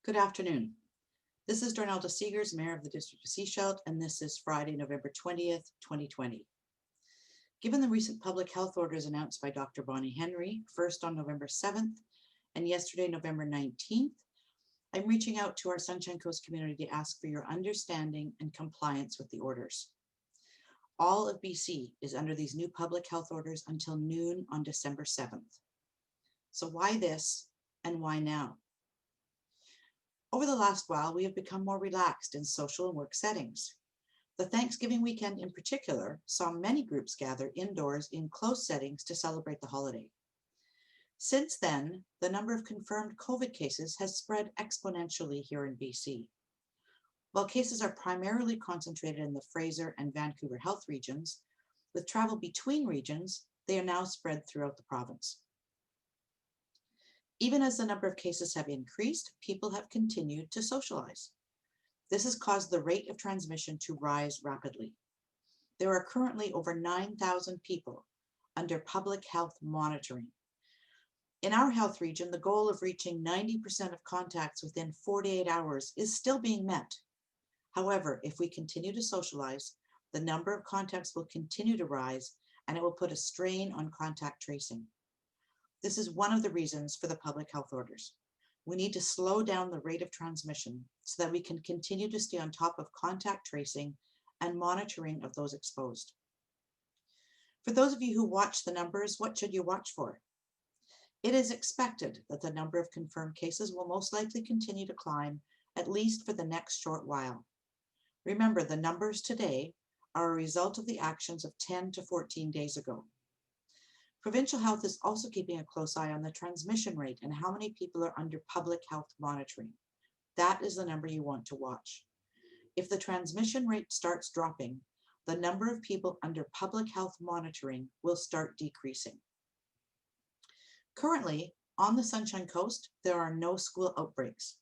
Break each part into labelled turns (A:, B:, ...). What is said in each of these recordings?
A: Good afternoon. This is Dornelda Seegers, Mayor of the District of Sechelt, and this is Friday, November 20th, 2020. Given the recent public health orders announced by Dr. Bonnie Henry, first on November 7th and yesterday, November 19th, I'm reaching out to our Sunshine Coast community to ask for your understanding and compliance with the orders. All of BC is under these new public health orders until noon on December 7th. So why this and why now? Over the last while, we have become more relaxed in social and work settings. The Thanksgiving weekend in particular saw many groups gather indoors in closed settings to celebrate the holiday. Since then, the number of confirmed COVID cases has spread exponentially here in BC. While cases are primarily concentrated in the Fraser and Vancouver health regions, with travel between regions, they are now spread throughout the province. Even as the number of cases have increased, people have continued to socialize. This has caused the rate of transmission to rise rapidly. There are currently over 9,000 people under public health monitoring. In our health region, the goal of reaching 90% of contacts within 48 hours is still being met. However, if we continue to socialize, the number of contacts will continue to rise, and it will put a strain on contact tracing. This is one of the reasons for the public health orders. We need to slow down the rate of transmission so that we can continue to stay on top of contact tracing and monitoring of those exposed. For those of you who watch the numbers, what should you watch for? It is expected that the number of confirmed cases will most likely continue to climb, at least for the next short while. Remember, the numbers today are a result of the actions of 10 to 14 days ago. Provincial Health is also keeping a close eye on the transmission rate and how many people are under public health monitoring. That is the number you want to watch. If the transmission rate starts dropping, the number of people under public health monitoring will start decreasing. Currently, on the Sunshine Coast, there are no school outbreaks.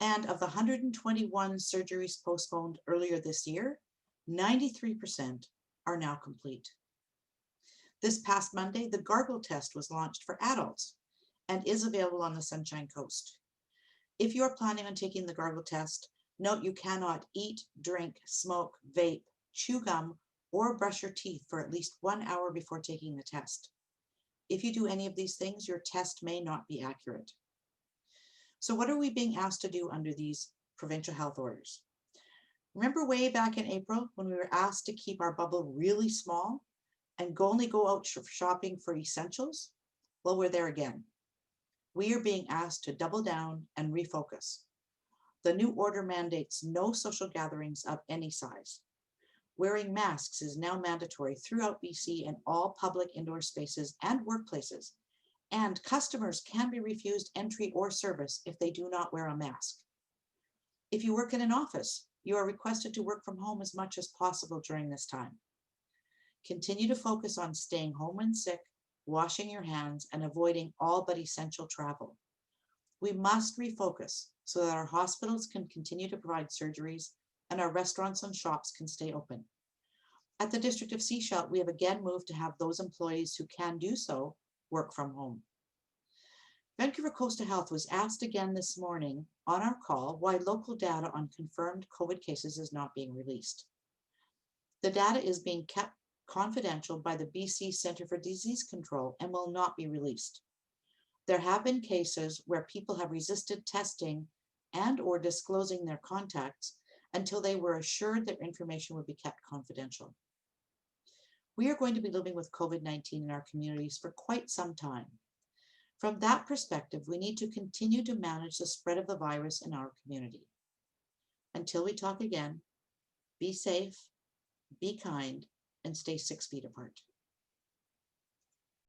A: And of the 121 surgeries postponed earlier this year, 93% are now complete. This past Monday, the gargle test was launched for adults and is available on the Sunshine Coast. If you are planning on taking the gargle test, note you cannot eat, drink, smoke, vape, chew gum, or brush your teeth for at least 1 hour before taking the test. If you do any of these things, your test may not be accurate. So what are we being asked to do under these provincial health orders? Remember way back in April when we were asked to keep our bubble really small and only go out shopping for essentials? Well, we're there again. We are being asked to double down and refocus. The new order mandates no social gatherings of any size. Wearing masks is now mandatory throughout BC in all public indoor spaces and workplaces, and customers can be refused entry or service if they do not wear a mask. If you work in an office, you are requested to work from home as much as possible during this time. Continue to focus on staying home when sick, washing your hands, and avoiding all but essential travel. We must refocus so that our hospitals can continue to provide surgeries and our restaurants and shops can stay open. At the District of Sechelt, we have again moved to have those employees who can do so work from home. Vancouver Coastal Health was asked again this morning on our call why local data on confirmed COVID cases is not being released. The data is being kept confidential by the BC Centre for Disease Control and will not be released. There have been cases where people have resisted testing and or disclosing their contacts until they were assured their information would be kept confidential. We are going to be living with COVID-19 in our communities for quite some time. From that perspective, we need to continue to manage the spread of the virus in our community. Until we talk again, be safe, be kind, and stay 6 feet apart.